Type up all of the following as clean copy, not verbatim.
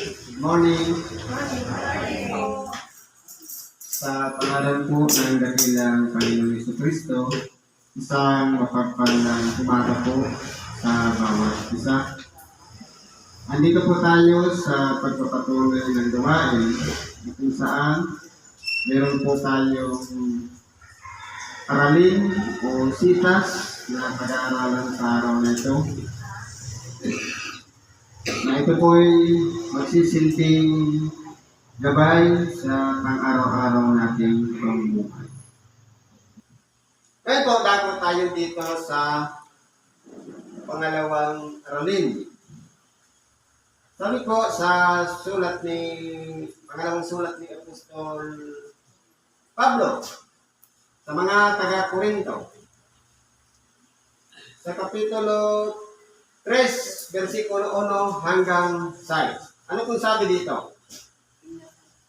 Good morning. Sa pangalan po ng dakilang Panginoong Jesucristo, isang mapagpalang umaga po sa bawat isa. Andito po tayo sa pagpapatuloy ng gawain kung saan meron po tayong aralin o sitas na pag-aaralan sa araw na ito. Na ito po ay magsisilbing gabay sa pang-araw-araw nating pamumuhay. Ngayon po, dapat tayo dito sa pangalawang aralin. Sabi po sa pangalawang sulat ni Apostol Pablo sa mga taga-Korinto, sa kapitulo 3, versikulo 1 hanggang 6. Ano kung sabi dito?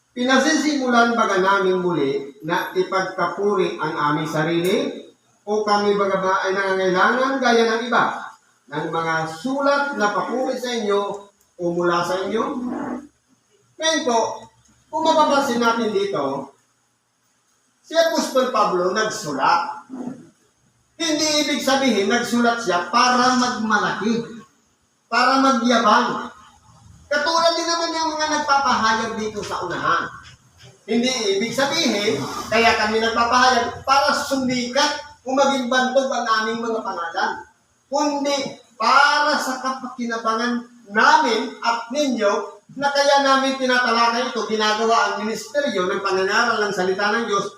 Pinasisimulan baga namin muli na ipagkapuri ang aming sarili o kami baga ba ay nangangailangan gaya ng iba ng mga sulat na papuri sa inyo o mula sa inyo? Ngayon po, kung mapapansin natin dito, si Apostol Pablo nagsulat. Hindi ibig sabihin nagsulat siya para magmalaki, para magyabang. Katulad din naman yung mga nagpapahayag dito sa unahan. Hindi ibig sabihin, kaya kami nagpapahayag para sumikat o maging bantog ang aming mga pangalan. Kundi para sa kapakinabangan namin at ninyo na kaya namin tinatalakay ito, ginagawa ang ministeryo ng pangangaral ng salita ng Diyos,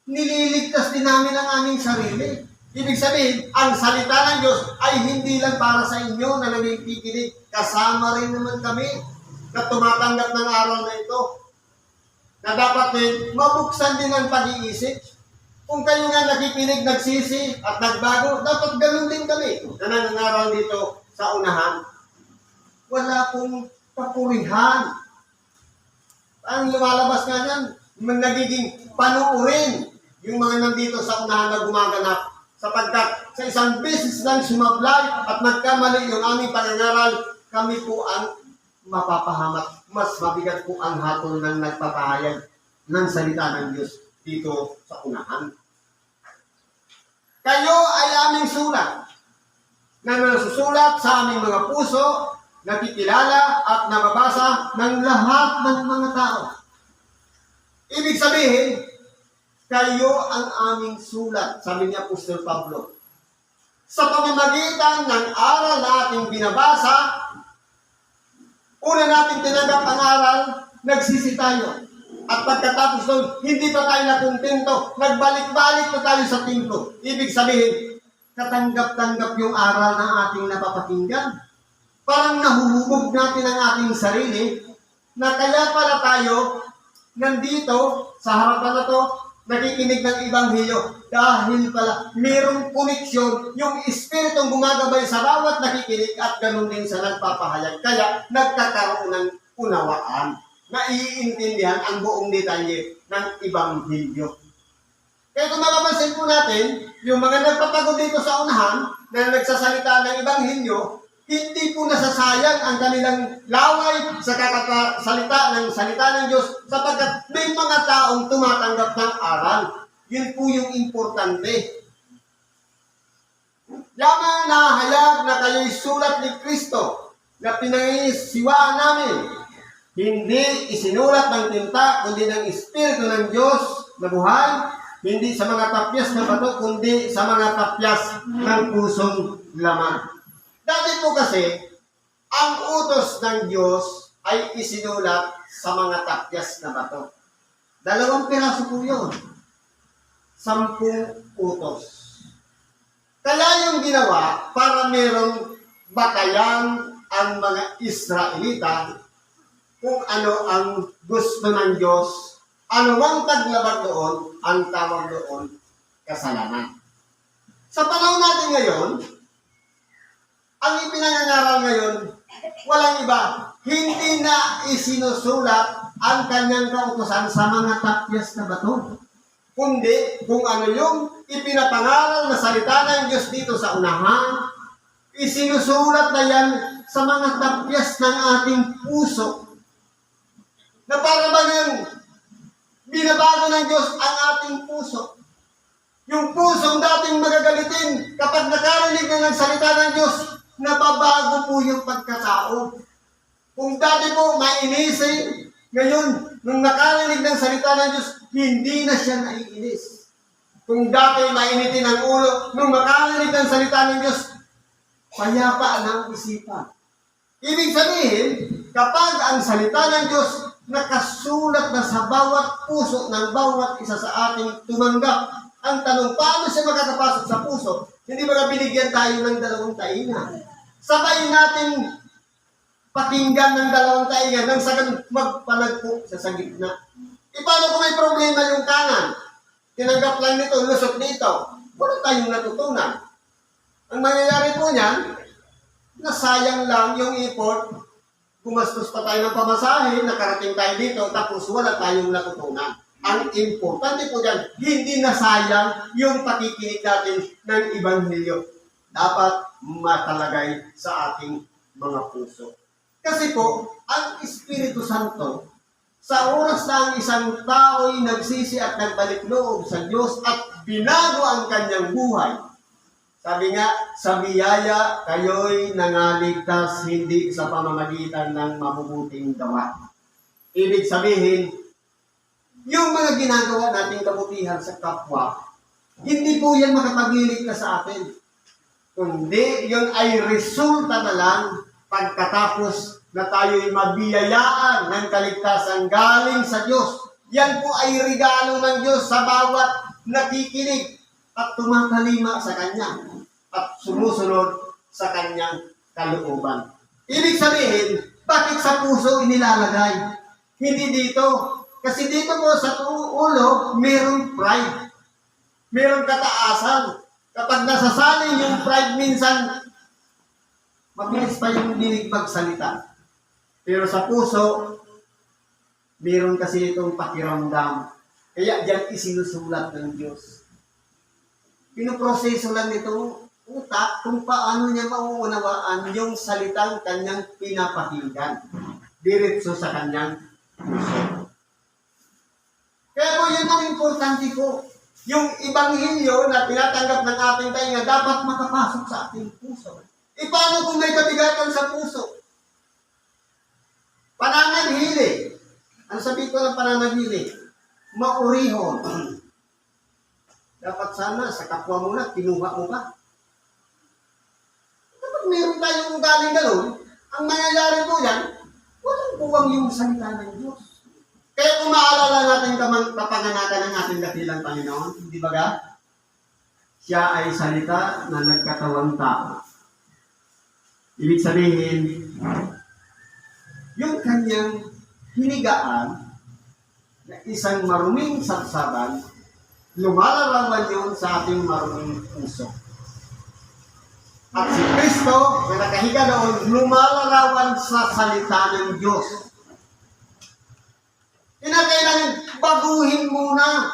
nililigtas din namin ang aming sarili. Ibig sabihin, ang salita ng Diyos ay hindi lang para sa inyo na nakikinig. Kasama rin naman kami na tumatanggap ng aral na ito. Na dapat din, mabuksan din ang pag-iisip. Kung kayo nga nakikinig, nagsisi at nagbago, dapat ganun din kami na nangangaral dito sa unahan. Wala pong papurihan. Ang lumalabas nga yan, nagiging panuurin yung mga nandito sa unahan na gumaganap. Sapagkat sa isang beses lang sumablay at nagkamali yung aming pangangaral, kami po ang mapapahamak. Mas mabigat po ang hatol ng nagpapahayag ng salita ng Diyos dito sa unahan. Kayo ay aming sulat na nasusulat sa aming mga puso, nakikilala at nababasa ng lahat ng mga tao. Ibig sabihin, kayo ang aming sulat, sabi ni Apostol Pablo. Sa pamamagitan ng aral na ating binabasa, una natin tinanggap ang aral, nagsisi tayo. At pagkatapos doon, hindi pa tayo nakontento, nagbalik-balik na tayo sa templo. Ibig sabihin, katanggap-tanggap yung aral ng ating napapakinggan. Parang nahuhubog natin ang ating sarili, na kaya pala tayo nandito sa harapan na to, nakikinig ng Ebanghelyo dahil pala mayroong koneksyon yung Espiritong gumagabay sa bawat nakikinig at ganun din sa nagpapahayag. Kaya nagkakaroon ng unawaan, naiintindihan ang buong detalye ng Ebanghelyo. Kaya kung mapapansin po natin, yung mga nagpapagod dito sa unahan na nagsasalita ng Ebanghelyo, hindi po nasasayang ang kanilang laway sa kakasalita ng salita ng Diyos sapagkat may mga taong tumatanggap ng aral. Yun po yung importante. Lamang nahayag na kayo'y sulat ni Kristo na pinangisiwaan namin. Hindi isinulat ng tinta, kundi ng Espiritu ng Diyos na buhay. Hindi sa mga tapyas na bato, kundi sa mga tapyas ng pusong laman. Dati po kasi, ang utos ng Diyos ay isinulat sa mga tapyas na bato. 2 piraso po yun. 10 utos. Kaya yung ginawa para merong batayan ang mga Israelita kung ano ang gusto ng Diyos, ano mang taglabag doon, ang tawag doon, kasalanan. Sa panahon natin ngayon, ang ipinangangaral ngayon, walang iba, hindi na isinusulat ang kanyang kautusan sa mga tapyas na bato. Kundi kung ano yung ipinapangaral na salita ng Diyos dito sa unahan, isinusulat na yan sa mga tapyas ng ating puso ng Diyos ang ating puso. Yung pusong dating magagalitin, kapag nakarinig na ng salita ng Diyos, nababago po yung pagkatao. Kung dati po mainisin, ngayon, nung nakarinig ng salita ng Diyos, hindi na siya naiinis. Kung dati mainitin ang ulo, nung makarinig ng salita ng Diyos, payapa ng isipan. Ibig sabihin, kapag ang salita ng Diyos nakasulat na sa bawat puso ng bawat isa sa ating tumanggap, ang tanong, paano siya makakapasok sa puso? Hindi ba binigyan tayo ng dalawang tainga? Sabay natin pakinggan ng dalawang tainga nang sa magpanagpo sa gitna. Paano kung may problema yung kanan? Tinanggap lang nito, lusot dito. Wala tayong natutunan. Ang mangyayari po niyan, nasayang lang yung effort, gumastos pa tayo ng pamasahe, nakarating tayo dito, tapos wala tayong natutunan. Ang importante po dyan, hindi nasayang yung pakikinig natin ng Ebanghelyo. Dapat matalagay sa ating mga puso. Kasi po, ang Espiritu Santo, sa oras na ang isang tao'y nagsisi at nagbalik loob sa Diyos at binago ang kanyang buhay, sabi nga, sa biyaya kayo'y nangaligtas hindi sa pamamagitan ng mabubuting gawa. Ibig sabihin, yung mga ginagawa nating kabutihan sa kapwa, hindi po yan makapagliligtas sa atin. Kundi, yun ay resulta na lang pagkatapos na tayo'y mabiyayaan ng kaligtasan galing sa Diyos. Yan po ay regalo ng Diyos sa bawat nakikinig at tumatalima sa Kanya at sumusunod sa Kanyang kalooban. Ibig sabihin, bakit sa puso inilalagay? Hindi dito. Kasi dito po sa ulo, mayroong pride. Mayroong kataasan. Kapag nasasaling yung pride, minsan, mabilis pa yung dinig magsalita. Pero sa puso, mayroon kasi itong pakiramdam. Kaya diyan isinusulat ng Diyos. Pinoproseso lang nitong utak kung paano niya mauunawaan yung salitang kanyang pinapakinggan. Diretso sa kanyang puso. Kaya po yun ang importante po. Yung Ebanghelyo na tinatanggap ng ating tainga dapat makapasok sa ating puso. Paano kung may kabigatan sa puso? Pananaghili. Ano sabi ko ng pananaghili? Maurihon. Dapat sana sa kapwa mo na, kinuha mo pa. Kapag meron tayong ugaling gano'n, ang mangyayari po yan, walang buwang yung salita ng Diyos. Kaya kung maalala natin kapanganakan ng ating dakilang Panginoon, di ba ga? Siya ay salita na nagkatawang tao. Ibig sabihin, yung kanyang hinigaan na isang maruming sapsaban, lumalarawan yun sa ating maruming puso. At si Kristo, na nakahiga doon, lumalarawan sa salita ng Diyos. Kinakailangan baguhin muna,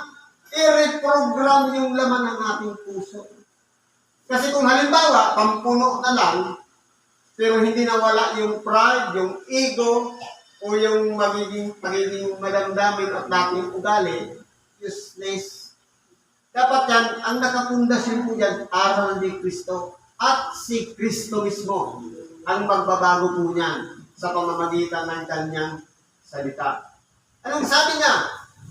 i-reprogram yung laman ng ating puso. Kasi kung halimbawa, pampuno na lang, pero hindi nawala yung pride, yung ego, o yung magiging madamdamin at dating ugali, useless. Dapat yan, ang nakapundasyon po dyan, aral ni Kristo. At si Kristo mismo, ang magbabago po niyan sa pamamagitan ng kanyang salita. Anong sabi niya?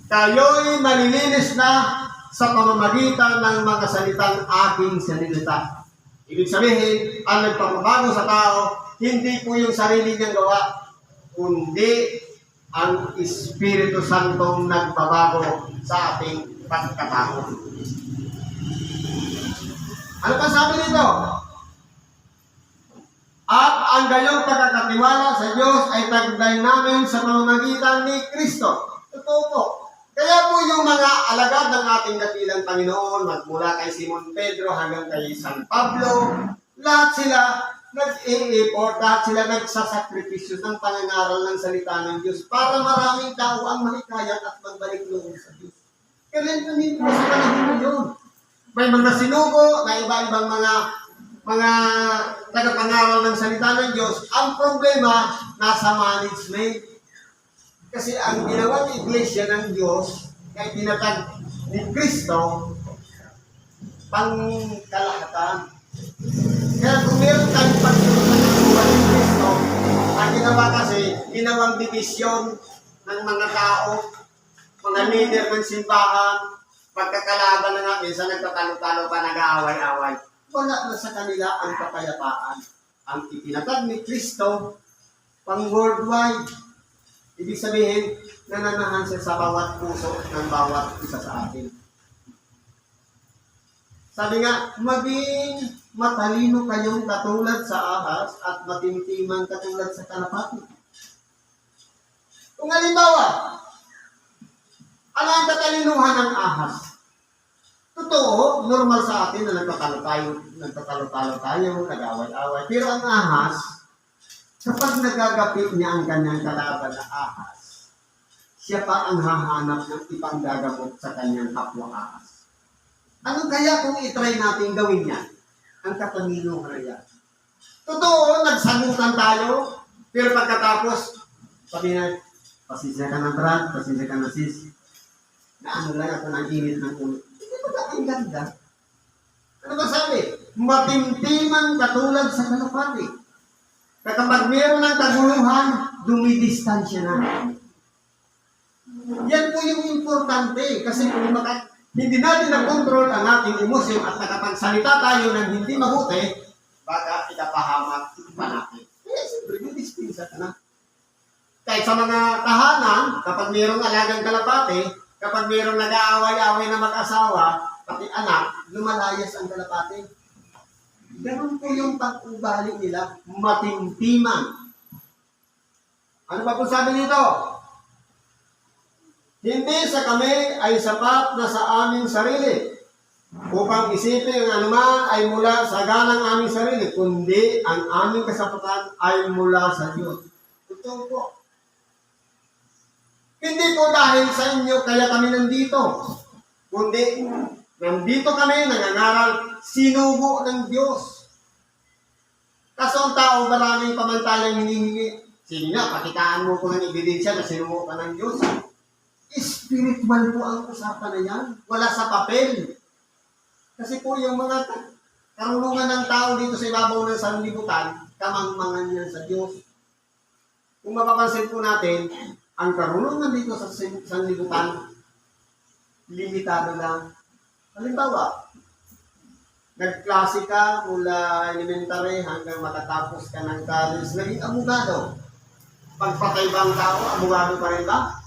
Kayo'y malilinis na sa pamamagitan ng mga salitang aking salita. Ibig sabihin, ang nagpapabago sa tao, hindi po yung sarili niyang gawa, kundi ang Espiritu Santong nagbabago sa ating pagkatao. Ano pa sabi nito? At ang gayong pagkakatiwala sa Diyos ay taglay namin sa pamamagitan ni Kristo. Totoo po. Kaya po yung mga alagad ng ating dakilang Panginoon, magmula kay Simon Pedro hanggang kay San Pablo, lahat sila nag-i-effort, lahat sila nagsasakripisyo ng pangangaral ng salita ng Diyos para maraming tao ang mahikayat at magbalik loob sa Diyos. Kaya rin po sa panahon na yun. May mga sinugo na iba-ibang mga tagapangaral ng salita ng Diyos. Ang problema, nasa management. Kasi ang ginawang iglesia ng Diyos, ay tinatag ni Kristo pangkalahatan. Kaya kung meron tayong pagsunod ng buhay ni Kristo, ang ginawa kasi, ginawang divisyon ng mga tao, mga leader ng simbahan, pagkakalaban na nga, minsan nagtatalo-talo pa, nag-aaway-away. Wala na sa kanila ang kapayapaan. Ang itinatag ni Kristo, pang worldwide, ibig sabihin, nananahan siya sa bawat puso ng bawat isa sa atin. Sabi nga, maging matalino kayong katulad sa ahas at matimtiman katulad sa kalapati. Kung halimbawa, ano ang katalinuhan ng ahas? Totoo, normal sa atin na nagtatalo tayo, nag-away-away. Pero ang ahas, kapag nagagapit niya ang kanyang kalaban na ahas, siya pa ang hahanap ng ibang gagamot sa kanyang kapwa ahas. Ano kaya kung itry natin gawin yan? Ang katalinuhan yan. Totoo, nagsagutan tayo, pero pagkatapos, sabi na, pasisya ka na brad, pasisya ka na sis. Na ano lang ako ng init ng ulo. Hindi ba ang ganda? Ano ba sabi? Matimtimang katulad sa kalapati. Kapag meron ng kaguluhan, dumidistansya na. Yan po yung importante kasi kung hindi natin na-control ang ating emosyon at nakapagsalita tayo ng hindi mabuti, baka ikapahamak pa natin. Kaya siyempre, dumidistansya ka na. Kahit sa mga tahanan, kapag mayroong alagang kalapati, kapag mayroong nag-aaway-aaway na mag-asawa, pati anak, lumalayas ang kalapati. Ganun po yung pag-ugali nila, matimtiman. Ano ba po sabi nito? Hindi sa kami ay sapat na sa aming sarili, upang isipin ang anuman ay mula sa ganang aming sarili, kundi ang aming kasapatan ay mula sa Diyos. Ito po. Hindi po dahil sa inyo kaya kami nandito, kundi nandito kami nangangaral, sinugo ng Diyos. Kaso ang tao maraming pamantalang hinihingi. Sige nga, pakitaan mo ko ng ebidensya na sinugo ka ng Diyos. Spiritual po ang usapan na yan. Wala sa papel. Kasi po yung mga karunungan ng tao dito sa ibabaw ng sanlibutan, kamangmangan yan sa Diyos. Kung mapapansin po natin, ang karunungan dito sa sanlibutan, limitado lang. Halimbawa, nagklase ka mula elementary hanggang matatapos ka ng college, naging abogado. Pagpatay ba ang tao, abogado pa rin ba?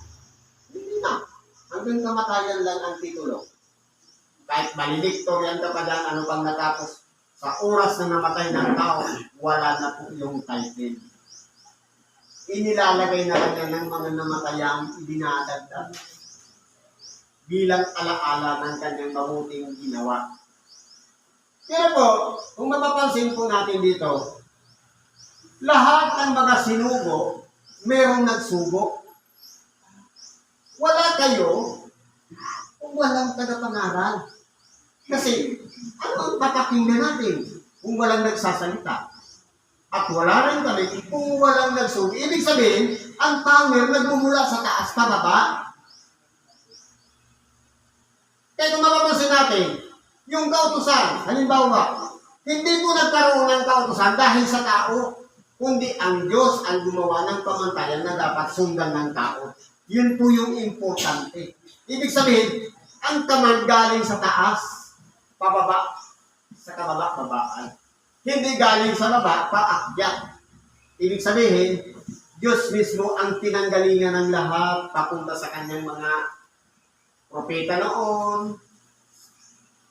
Hindi na. Hanggang kamatayan lang ang titulo. Kahit valedictorian ka pa dyan, ano pang natapos, sa oras na namatay ng tao, wala na po yung title. Inilalagay na lang yan ng mga namatayang dinadagdag bilang alaala ng kanyang mabuting ginawa. Pero po, kung mapapansin po natin dito, lahat ng mga sinugo, merong nagsugo. Wala kayo kung walang tagapangaral. Kasi, ano ang papakinggan natin kung walang nagsasalita? At wala rin kami kung walang nagsugo. Ibig sabihin, ang power nagmumula sa taas pababa. Kaya kung mapapansin natin, yung kautusan, halimbawa, hindi po nagkaroon ng kautusan dahil sa tao, kundi ang Diyos ang gumawa ng pamantayan na dapat sundan ng tao. Yun po yung importante. Ibig sabihin, ang command galing sa taas, pababa, sa kababa-babaan. Hindi galing sa baba, paakyat. Ibig sabihin, Diyos mismo ang pinanggalingan ng lahat papunta sa kanyang mga propeta noon,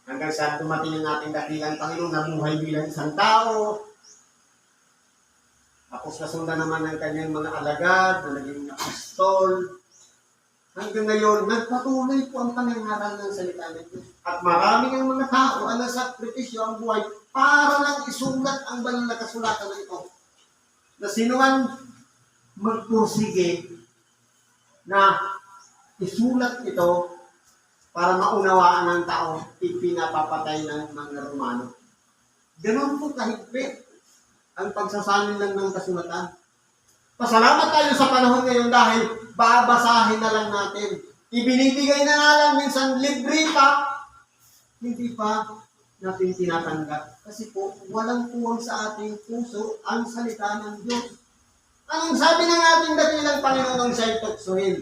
hanggang sa dumating ang ating dakilang Panginoon na buhay bilang isang tao. Tapos nasundan naman ng kanyang mga alagad na naging apostol. Hanggang ngayon, nagpatuloy po ang pangangaral ng salita ng Diyos. At maraming ang mga tao ang nasakripisyo ang buhay para lang isulat ang banal na kasulatan na ito. Na sinuman magpursige na isulat ito para maunawaan ng tao, ipinapapatay ng mga Romano. Ganon po kahigpit ang pagsasalin lang ng kasulatan. Pasalamat tayo sa panahon ngayon dahil babasahin na lang natin. ibinibigay na nga lang, minsan libre pa, hindi pa natin tinatanggap. Kasi po, walang puwang sa ating puso ang salita ng Diyos. Anong sabi ng ating dakilang Panginoon siya'y tuksohin?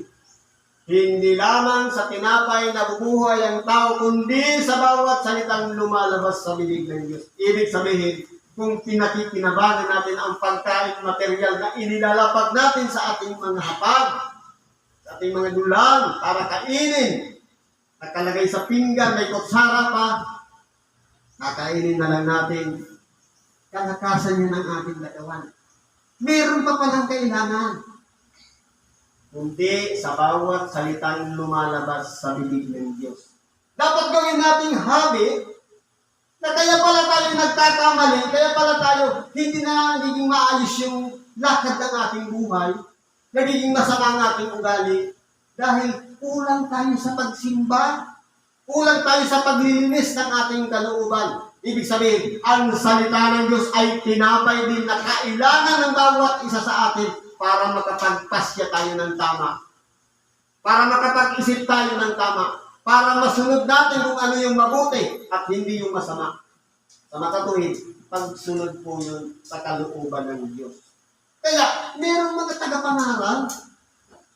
Hindi lamang sa tinapay na bubuhay ang tao, kundi sa bawat salitang lumalabas sa bibig ng Diyos. Ibig sabihin, kung pinakikinabangan natin ang pagkain material na inilalapag natin sa ating mga hapag, sa ating mga dulang para kainin, nakalagay sa pinggan, may kutsara pa, kakainin na lang natin, kalakasan yun ang ating lagawan. Meron pa palang kailangan, kundi sa bawat salitang lumalabas sa bibig ng Diyos. Dapat gawin nating habit na kaya pala tayo nagkakamali, kaya pala tayo hindi na nagiging maayos yung lakad ng ating buhay, nagiging masama ang ating ugali, dahil kulang tayo sa pagsimba, kulang tayo sa paglilinis ng ating kalooban. Ibig sabihin, ang salita ng Diyos ay tinapay din na kailangan ng bawat isa sa atin para makapagpasya tayo ng tama. Para makapag-isip tayo ng tama. Para masunod natin kung ano yung mabuti at hindi yung masama. Sa makatuwid, pagsunod po yun sa kalooban ng Diyos. Kaya, mayroong mga tagapangaral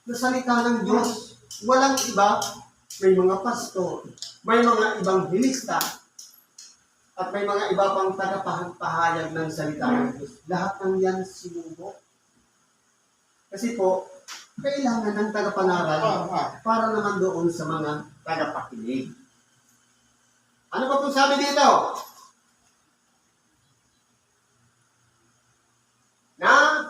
na salita ng Diyos. Walang iba, may mga pastor, may mga ibang hilista, at may mga iba pang tagapahayag ng salita ng Diyos. Lahat ng yan sinubo. Kasi po, kailangan ng tagapangaral para naman doon sa mga tagapakinig. Ano ba po sabi dito? Na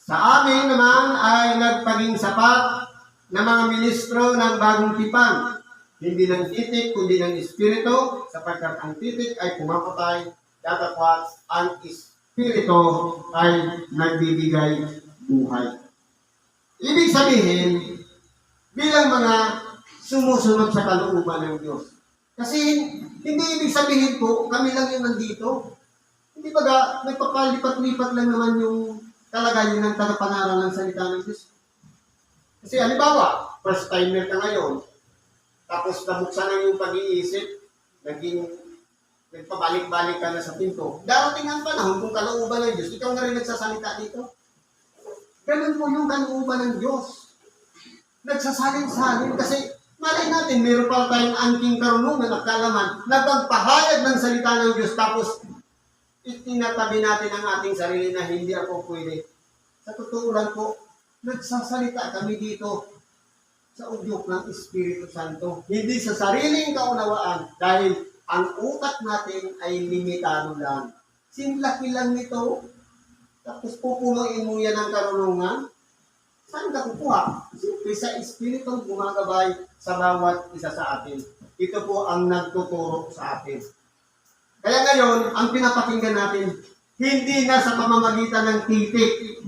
sa amin naman ay nagpaging sapat na mga ministro ng bagong tipan. Hindi ng titik, kundi ng espiritu, sapagkat ang titik ay pumapatay, datapwat ang espiritu ay nagbibigay buhay. Ibig sabihin, bilang mga sumusunod sa kalooban ng Diyos. Kasi hindi ibig sabihin po, kami lang yung nandito. Hindi ba nagpapalipat-lipat lang naman yung kalagayan ng tagapangaral ng salita ng Diyos. Kasi halimbawa, first timer ka ngayon, tapos nabuksan na yung pag-iisip, nagpabalik-balik ka na sa pinto. Darating ang panahon kung kalooban ng Diyos, ikaw na rin nagsasalita dito. Ganun po yung kalooban ng Diyos. Nagsasalin-salin kasi malay natin, meron pa tayong angking karunungan at kalaman na pagpahayag ng salita ng Diyos tapos itinatabi natin ang ating sarili na hindi ako pwede. Sa totoo lang po, nagsasalita kami dito sa udyok ng Espiritu Santo. Hindi sa sariling kaunawaan dahil ang utak natin ay limitado lang. Simlaki lang nito, tapos pupunuin mo yan ng karunungan. Saan ka kukuha? Siyempre sa Espiritu gumagabay sa bawat isa sa atin. Ito po ang nagtuturo sa atin. Kaya ngayon, ang pinapakinggan natin, hindi na sa pamamagitan ng titik,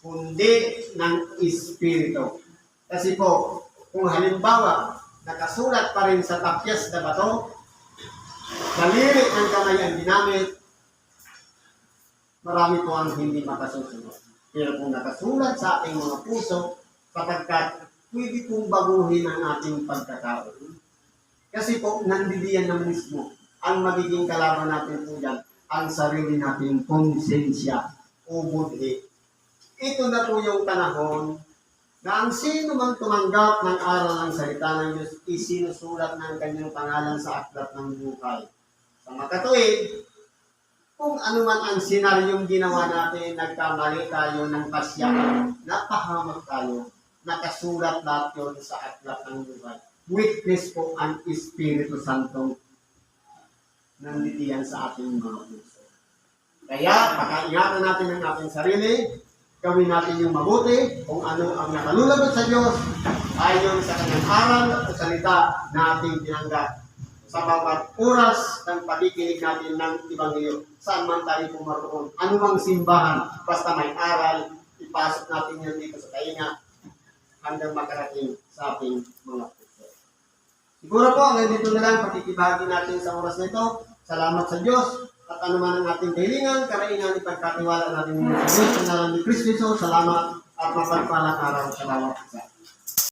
kundi ng Espiritu. Kasi po, kung halimbawa, nakasulat pa rin sa tapyas na bato, daliri ng kamay ang ginamit, marami po ang hindi makasusunod. Pero kung nakasulat sa ating mga puso, sapagkat pwede pong baguhin ang ating pagkatao. Kasi po, nandidiyan na mismo ang magiging kalaban natin po dyan, ang sarili nating konsensya o budhi. Ito na po yung panahon na ang sino mang tumanggap ng aral ng salita ng Diyos, isinusulat ng kanyang pangalan sa aklat ng buhay. Sa makatuwid, kung ano man ang senaryong ginawa natin, nagkamali tayo ng pasya, napahamak tayo, nakasulat lahat yun sa aklat ng buhay. Witness po ang Espiritu Santo nanditiyan sa ating mga puso. Kaya, pakaingatan natin ang ating sarili, gawin natin yung mabuti, kung ano ang nakalulabot sa Diyos, ayon sa kanyang aral at salita na ating tinanggap. Sa bawat oras ng pakikinig natin ng Ebanghelyo, saan man tayo pumaroon, anumang simbahan, basta may aral, ipasok natin yan dito sa tainga hanggang makarating sa ating mga puso. Siguro po, hanggang dito na lang pakikibahagi natin sa oras na ito. Salamat sa Diyos. At anuman ang ating kahilingan, karaingan, ipagkatiwala natin sa Diyos, sa ngalan ni Kristo. Salamat at mapagpalang araw sa bawat isa.